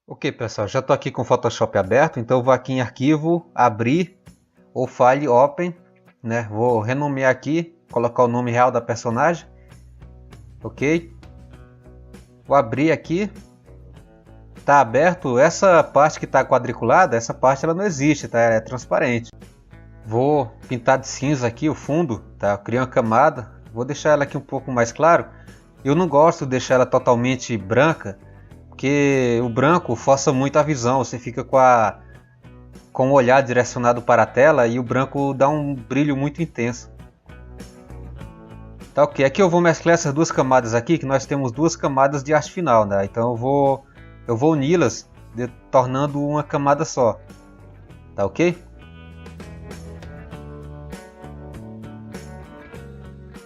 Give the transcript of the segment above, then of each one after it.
Ok, pessoal, já estou aqui com o Photoshop aberto, então eu vou aqui em Arquivo, Abrir ou File Open, né? Vou renomear aqui, colocar o nome real da personagem, ok? Vou abrir aqui, está aberto. Essa parte que está quadriculada, essa parte ela não existe, tá? É transparente. Vou pintar de cinza aqui o fundo, tá? Eu criei uma camada, vou deixar ela aqui um pouco mais claro. Eu não gosto de deixar ela totalmente branca, porque o branco força muito a visão, você fica com o olhar direcionado para a tela e o branco dá um brilho muito intenso. Tá, ok, aqui eu vou mesclar essas duas camadas aqui, que nós temos duas camadas de arte final, né? Então eu vou uni-las, tornando uma camada só. Tá ok?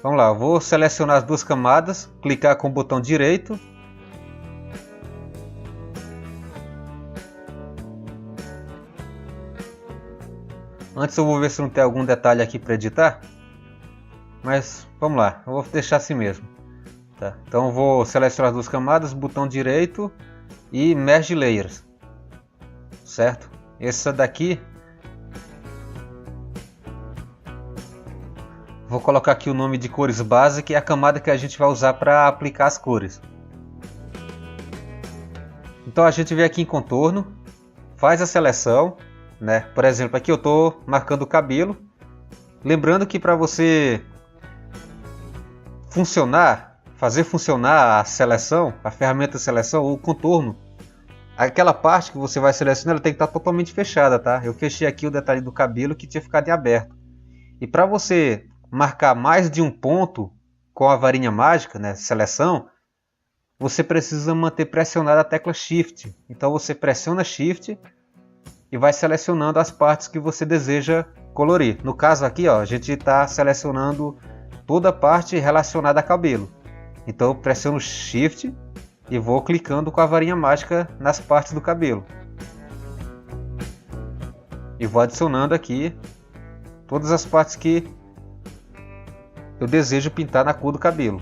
Vamos lá, eu vou selecionar as duas camadas, clicar com o botão direito. Antes eu vou ver se não tem algum detalhe aqui para editar. Mas vamos lá, eu vou deixar assim mesmo. Tá? Então eu vou selecionar as duas camadas, botão direito e Merge Layers. Certo? Essa daqui vou colocar aqui o nome de cores base, que é a camada que a gente vai usar para aplicar as cores. Então a gente vem aqui em contorno, faz a seleção, né? Por exemplo, aqui eu estou marcando o cabelo. Lembrando que para você fazer funcionar a seleção, a ferramenta de seleção, o contorno, aquela parte que você vai selecionar, ela tem que estar totalmente fechada, tá? Eu fechei aqui o detalhe do cabelo que tinha ficado em aberto. E para você marcar mais de um ponto com a varinha mágica, né, seleção, você precisa manter pressionada a tecla Shift. Então você pressiona Shift e vai selecionando as partes que você deseja colorir. No caso aqui, ó, a gente está selecionando toda a parte relacionada a cabelo. Então eu pressiono Shift e vou clicando com a varinha mágica nas partes do cabelo. E vou adicionando aqui todas as partes que eu desejo pintar na cor do cabelo.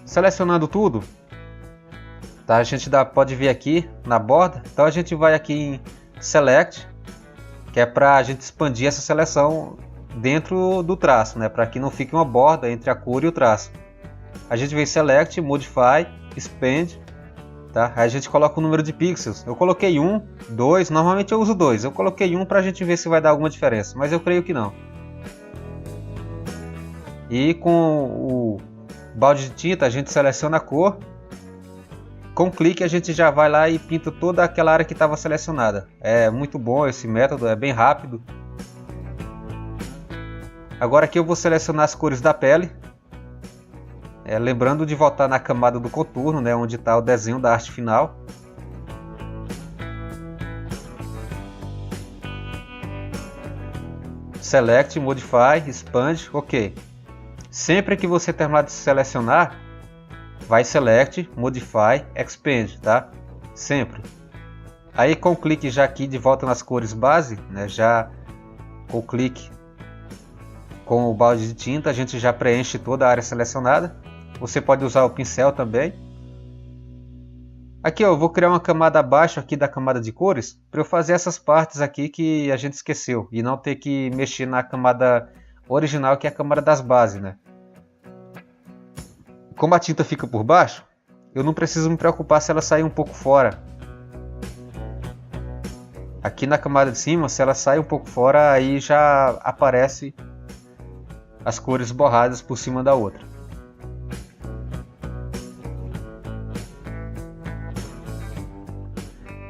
Selecionando tudo, tá? A gente pode vir aqui na borda. Então a gente vai aqui em Select, que é para a gente expandir essa seleção dentro do traço, né? Para que não fique uma borda entre a cor e o traço. A gente vem em Select, Modify, Expand, tá? Aí a gente coloca o número de pixels. Eu coloquei 1, 2, normalmente eu uso 2. Eu coloquei 1 para a gente ver se vai dar alguma diferença, mas eu creio que não. E com o balde de tinta a gente seleciona a cor. Com clique a gente já vai lá e pinta toda aquela área que estava selecionada. É muito bom esse método, é bem rápido. Agora aqui eu vou selecionar as cores da pele. Lembrando de voltar na camada do contorno, né, onde está o desenho da arte final. Select, Modify, Expand, ok. Sempre que você terminar de selecionar, vai Select, Modify, Expand, tá? Sempre. Aí com o clique já aqui de volta nas cores base, né, já com o clique com o balde de tinta, a gente já preenche toda a área selecionada. Você pode usar o pincel também. Aqui ó, eu vou criar uma camada abaixo aqui da camada de cores para eu fazer essas partes aqui que a gente esqueceu e não ter que mexer na camada original, que é a camada das bases, né? Como a tinta fica por baixo, eu não preciso me preocupar se ela sair um pouco fora. Aqui na camada de cima, se ela sai um pouco fora, aí já aparece as cores borradas por cima da outra.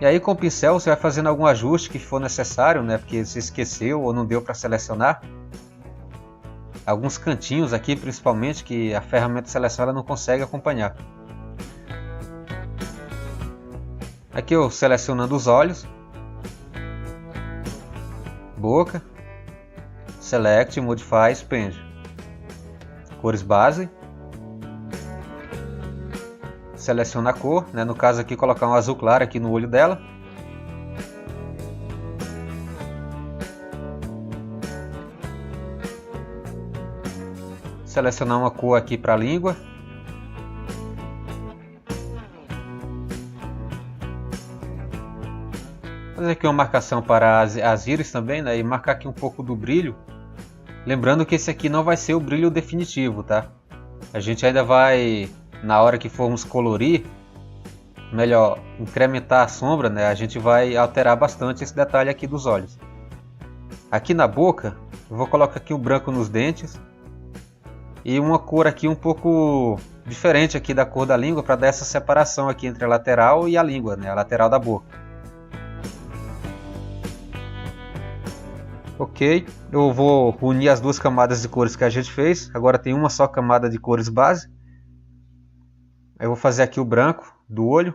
E aí com o pincel você vai fazendo algum ajuste que for necessário, né? Porque você esqueceu ou não deu para selecionar. Alguns cantinhos aqui principalmente que a ferramenta de seleção ela não consegue acompanhar. Aqui eu selecionando os olhos, boca, Select, Modify, Expand, cores base, seleciona a cor, né? No caso aqui colocar um azul claro aqui no olho dela. Selecionar uma cor aqui para a língua. Fazer aqui uma marcação para as íris também, né? E marcar aqui um pouco do brilho. Lembrando que esse aqui não vai ser o brilho definitivo, tá? A gente ainda vai, na hora que formos colorir, melhor, incrementar a sombra, né? A gente vai alterar bastante esse detalhe aqui dos olhos. Aqui na boca, eu vou colocar aqui o branco nos dentes. E uma cor aqui um pouco diferente aqui da cor da língua, para dar essa separação aqui entre a lateral e a língua, né? A lateral da boca. Ok, eu vou unir as duas camadas de cores que a gente fez. Agora tem uma só camada de cores base. Eu vou fazer aqui o branco do olho.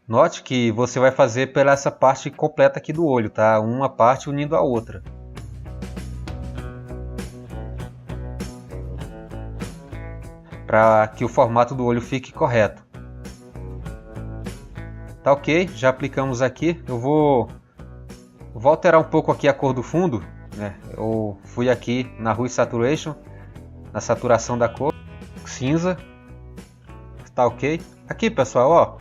Note que você vai fazer pela essa parte completa aqui do olho, tá? Uma parte unindo a outra. Para que o formato do olho fique correto. Tá ok, já aplicamos aqui. Eu vou alterar um pouco aqui a cor do fundo, né? Eu fui aqui na Hue Saturation, na saturação da cor, cinza. Tá ok. Aqui, pessoal, ó,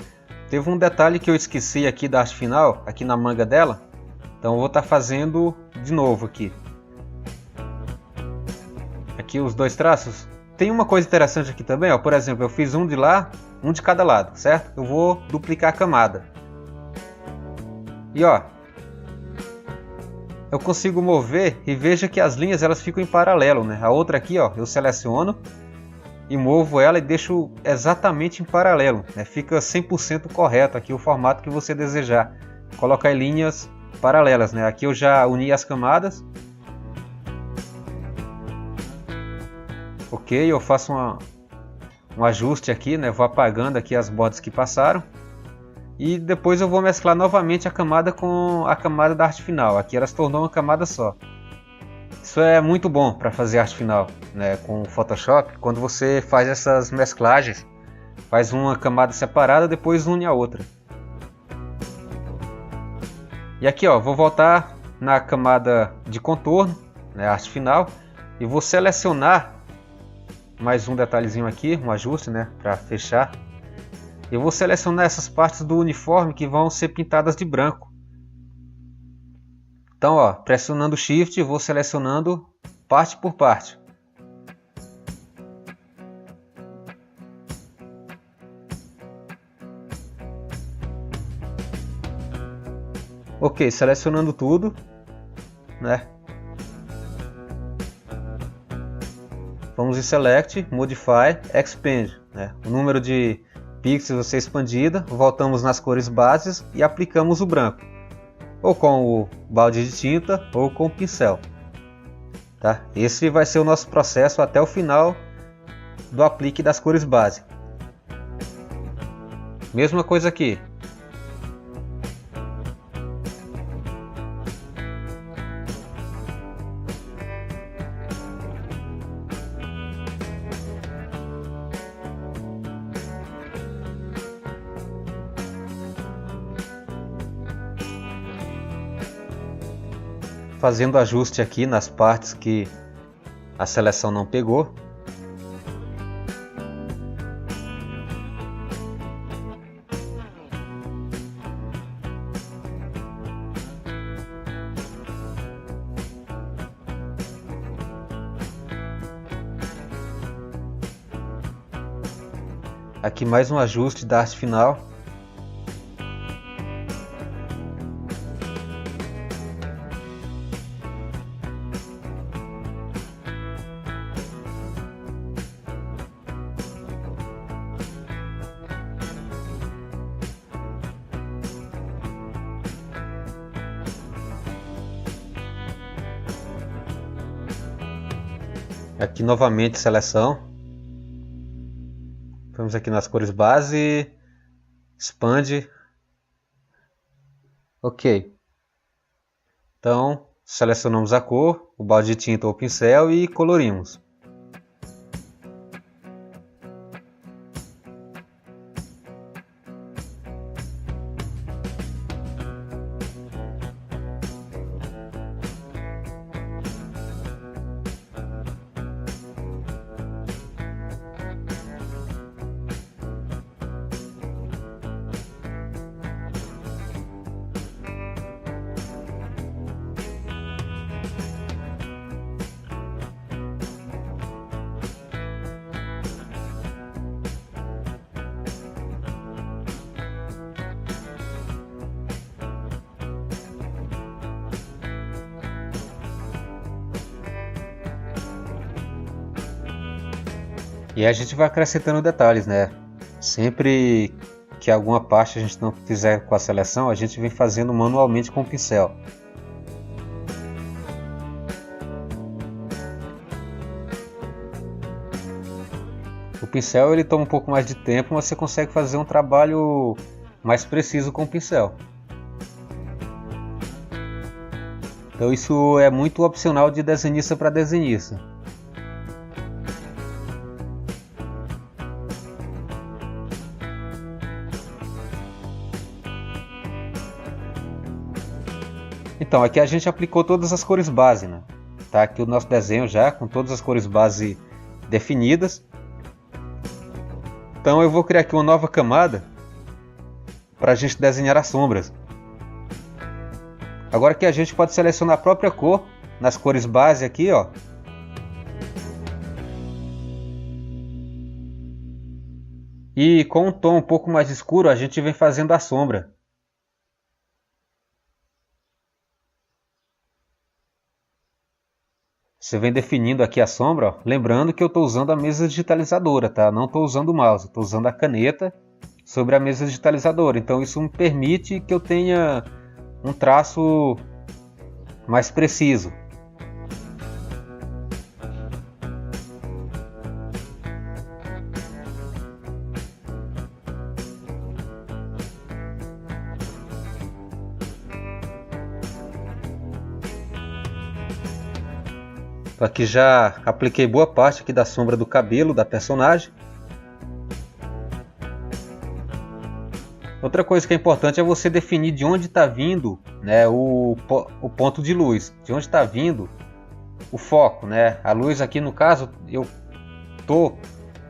teve um detalhe que eu esqueci aqui da arte final, aqui na manga dela. Então eu vou estar fazendo de novo aqui. Aqui os dois traços. Tem uma coisa interessante aqui também, ó. Por exemplo, eu fiz um de lá, um de cada lado, certo? Eu vou duplicar a camada. E ó, eu consigo mover e veja que as linhas elas ficam em paralelo, né? A outra aqui, ó, eu seleciono e movo ela e deixo exatamente em paralelo, né? Fica 100% correto aqui o formato que você desejar. Colocar em linhas paralelas, né? Aqui eu já uni as camadas. Ok, eu faço um ajuste aqui, né? Vou apagando aqui as bordas que passaram. E depois eu vou mesclar novamente a camada com a camada da arte final. Aqui ela se tornou uma camada só. Isso é muito bom para fazer arte final, né? Com o Photoshop. Quando você faz essas mesclagens, faz uma camada separada, depois une a outra. E aqui, ó, vou voltar na camada de contorno, né? Arte final. E vou selecionar mais um detalhezinho aqui, um ajuste, né, para fechar. Eu vou selecionar essas partes do uniforme que vão ser pintadas de branco. Então, ó, pressionando Shift, vou selecionando parte por parte. Ok, selecionando tudo, né? Vamos em Select, Modify, Expand, né? O número de pixels vai ser expandida, voltamos nas cores bases e aplicamos o branco, ou com o balde de tinta ou com o pincel. Tá? Esse vai ser o nosso processo até o final do aplique das cores base. Mesma coisa aqui. Fazendo ajuste aqui nas partes que a seleção não pegou. Aqui mais um ajuste da arte final. Aqui novamente seleção. Vamos aqui nas cores base, expande. Ok. Então selecionamos a cor, o balde de tinta ou pincel e colorimos. E aí a gente vai acrescentando detalhes, né? Sempre que alguma parte a gente não fizer com a seleção, a gente vem fazendo manualmente com o pincel. O pincel ele toma um pouco mais de tempo, mas você consegue fazer um trabalho mais preciso com o pincel. Então isso é muito opcional de desenhista para desenhista. Então aqui a gente aplicou todas as cores base, né? Tá aqui o nosso desenho já com todas as cores base definidas. Então eu vou criar aqui uma nova camada para a gente desenhar as sombras. Agora que a gente pode selecionar a própria cor nas cores base aqui, ó. E com um tom um pouco mais escuro a gente vem fazendo a sombra. Você vem definindo aqui a sombra, ó. Lembrando que eu estou usando a mesa digitalizadora, tá? Não estou usando o mouse, estou usando a caneta sobre a mesa digitalizadora. Então isso me permite que eu tenha um traço mais preciso. Aqui já apliquei boa parte aqui da sombra do cabelo da personagem. Outra coisa que é importante é você definir de onde está vindo, né, o ponto de luz, de onde está vindo o foco, né? A luz aqui no caso eu estou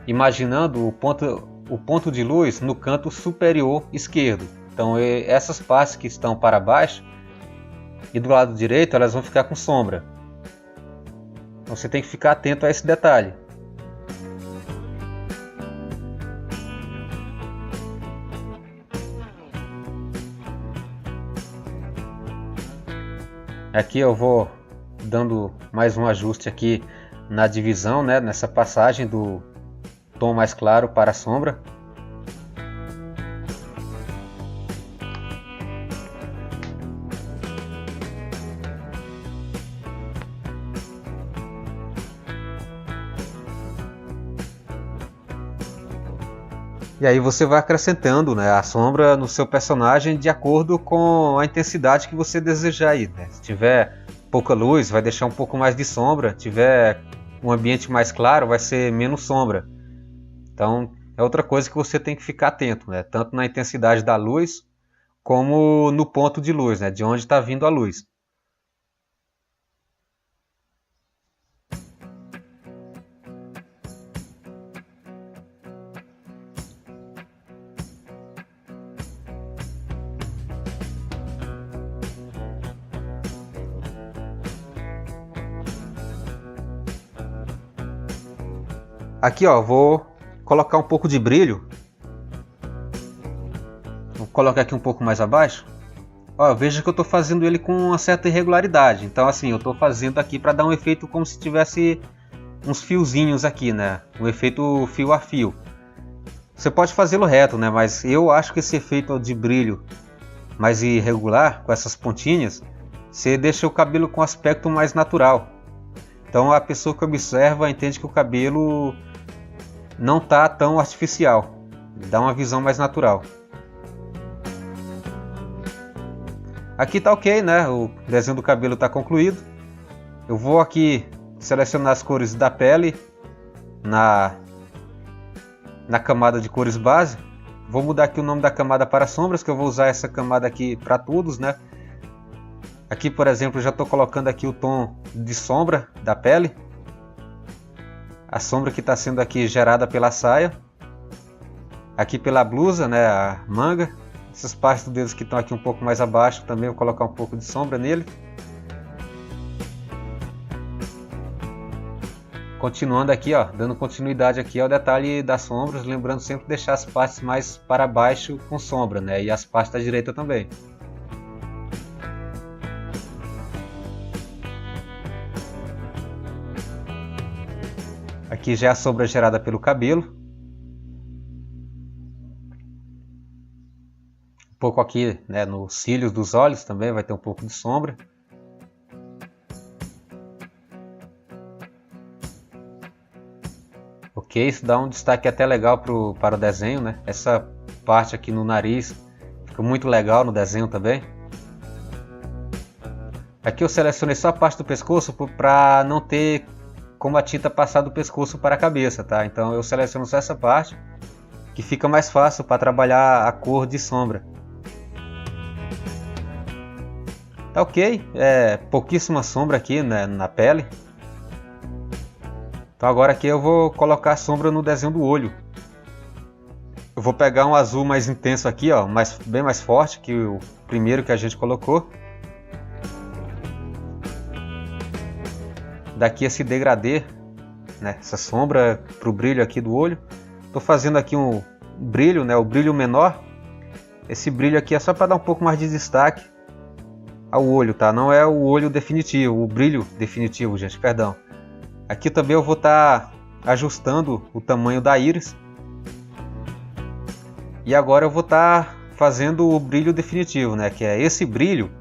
imaginando o ponto de luz no canto superior esquerdo. Então essas partes que estão para baixo e do lado direito elas vão ficar com sombra. Então você tem que ficar atento a esse detalhe. Aqui eu vou dando mais um ajuste aqui na divisão, né, nessa passagem do tom mais claro para a sombra. E aí você vai acrescentando, né, a sombra no seu personagem de acordo com a intensidade que você desejar aí, né? Se tiver pouca luz, vai deixar um pouco mais de sombra. Se tiver um ambiente mais claro, vai ser menos sombra. Então é outra coisa que você tem que ficar atento, né? Tanto na intensidade da luz como no ponto de luz, né? De onde está vindo a luz. Aqui ó, vou colocar um pouco de brilho. Vou colocar aqui um pouco mais abaixo. Ó, veja que eu estou fazendo ele com uma certa irregularidade. Então assim, eu estou fazendo aqui para dar um efeito como se tivesse uns fiozinhos aqui, né? Um efeito fio a fio. Você pode fazê-lo reto, né? Mas eu acho que esse efeito de brilho mais irregular, com essas pontinhas, você deixa o cabelo com aspecto mais natural. Então a pessoa que observa entende que o cabelo não está tão artificial, dá uma visão mais natural. Aqui está ok, né? O desenho do cabelo está concluído. Eu vou aqui selecionar as cores da pele na camada de cores base. Vou mudar aqui o nome da camada para sombras, que eu vou usar essa camada aqui para todos, né? Aqui, por exemplo, já estou colocando aqui o tom de sombra da pele. A sombra que está sendo aqui gerada pela saia. Aqui pela blusa, né, a manga. Essas partes do dedo que estão aqui um pouco mais abaixo também vou colocar um pouco de sombra nele. Continuando aqui, ó, dando continuidade aqui ao detalhe das sombras, lembrando sempre de deixar as partes mais para baixo com sombra, né, e as partes da direita também. Aqui já é a sombra gerada pelo cabelo. Um pouco aqui, né, nos cílios dos olhos também vai ter um pouco de sombra. Ok, isso dá um destaque até legal para o desenho, né? Essa parte aqui no nariz fica muito legal no desenho também. Aqui eu selecionei só a parte do pescoço para não ter como a tinta passar do pescoço para a cabeça, tá? Então eu seleciono só essa parte, que fica mais fácil para trabalhar a cor de sombra. Tá ok, pouquíssima sombra aqui, né, na pele. Então agora aqui eu vou colocar a sombra no desenho do olho. Eu vou pegar um azul mais intenso aqui, ó, bem mais forte que o primeiro que a gente colocou. Daqui esse degradê, né, essa sombra para o brilho aqui do olho. Estou fazendo aqui um brilho, né, o brilho menor. Esse brilho aqui é só para dar um pouco mais de destaque ao olho, tá? Não é o olho definitivo, o brilho definitivo, gente, perdão. Aqui também eu vou estar ajustando o tamanho da íris. E agora eu vou estar fazendo o brilho definitivo, né? Que é esse brilho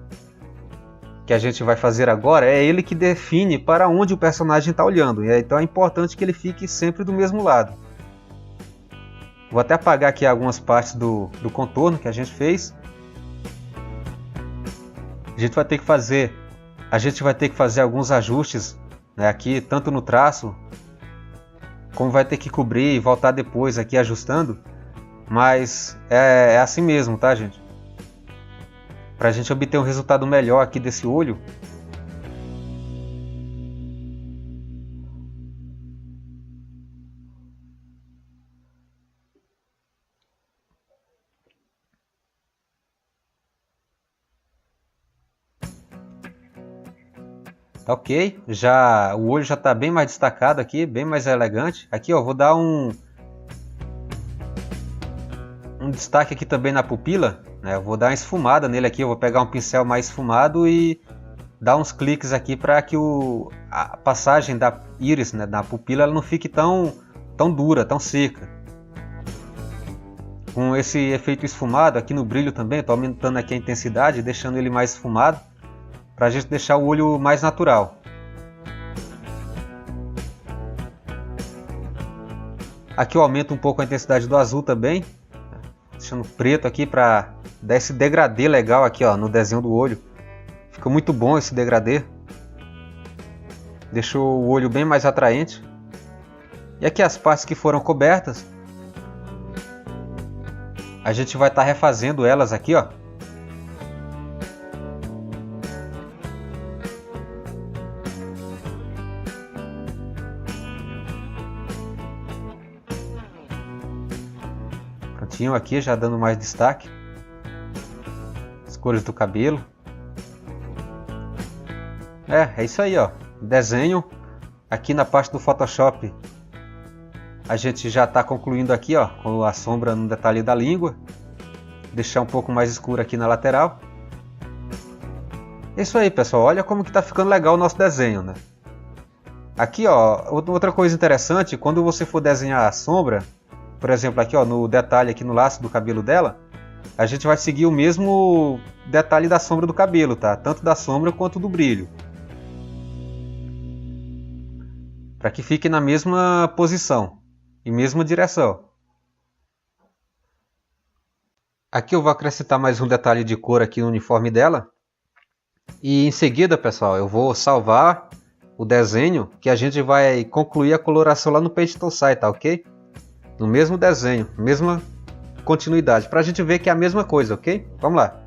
que a gente vai fazer agora, é ele que define para onde o personagem está olhando. Então é importante que ele fique sempre do mesmo lado. Vou até apagar aqui algumas partes do contorno que a gente fez. A gente vai ter que fazer alguns ajustes, né, aqui, tanto no traço, como vai ter que cobrir e voltar depois aqui ajustando. Mas é assim mesmo, tá, gente? Para a gente obter um resultado melhor aqui desse olho. Tá ok, o olho já está bem mais destacado aqui, bem mais elegante. Aqui, ó, vou dar um destaque aqui também na pupila, né? Eu vou dar uma esfumada nele aqui, eu vou pegar um pincel mais esfumado e dar uns cliques aqui para que a passagem da íris, né, na pupila, ela não fique tão dura, tão seca. Com esse efeito esfumado aqui no brilho também, estou aumentando aqui a intensidade, deixando ele mais esfumado, para a gente deixar o olho mais natural. Aqui eu aumento um pouco a intensidade do azul também, deixando preto aqui para dar esse degradê legal aqui, ó, no desenho do olho. Fica muito bom esse degradê. Deixou o olho bem mais atraente. E aqui as partes que foram cobertas, a gente vai estar refazendo elas aqui, ó. Prontinho aqui, já dando mais destaque. As cores do cabelo. É isso aí, ó. Desenho aqui na parte do Photoshop. A gente já está concluindo aqui, ó, com a sombra no detalhe da língua. Deixar um pouco mais escuro aqui na lateral. É isso aí, pessoal. Olha como que está ficando legal o nosso desenho, né? Aqui, ó, outra coisa interessante, quando você for desenhar a sombra, por exemplo, aqui, ó, no detalhe aqui no laço do cabelo dela, a gente vai seguir o mesmo detalhe da sombra do cabelo, tá? Tanto da sombra quanto do brilho. Para que fique na mesma posição e mesma direção. Aqui eu vou acrescentar mais um detalhe de cor aqui no uniforme dela. E em seguida, pessoal, eu vou salvar o desenho, que a gente vai concluir a coloração lá no Paint Tool Sai, tá ok? No mesmo desenho, mesma continuidade, para a gente ver que é a mesma coisa, ok? Vamos lá!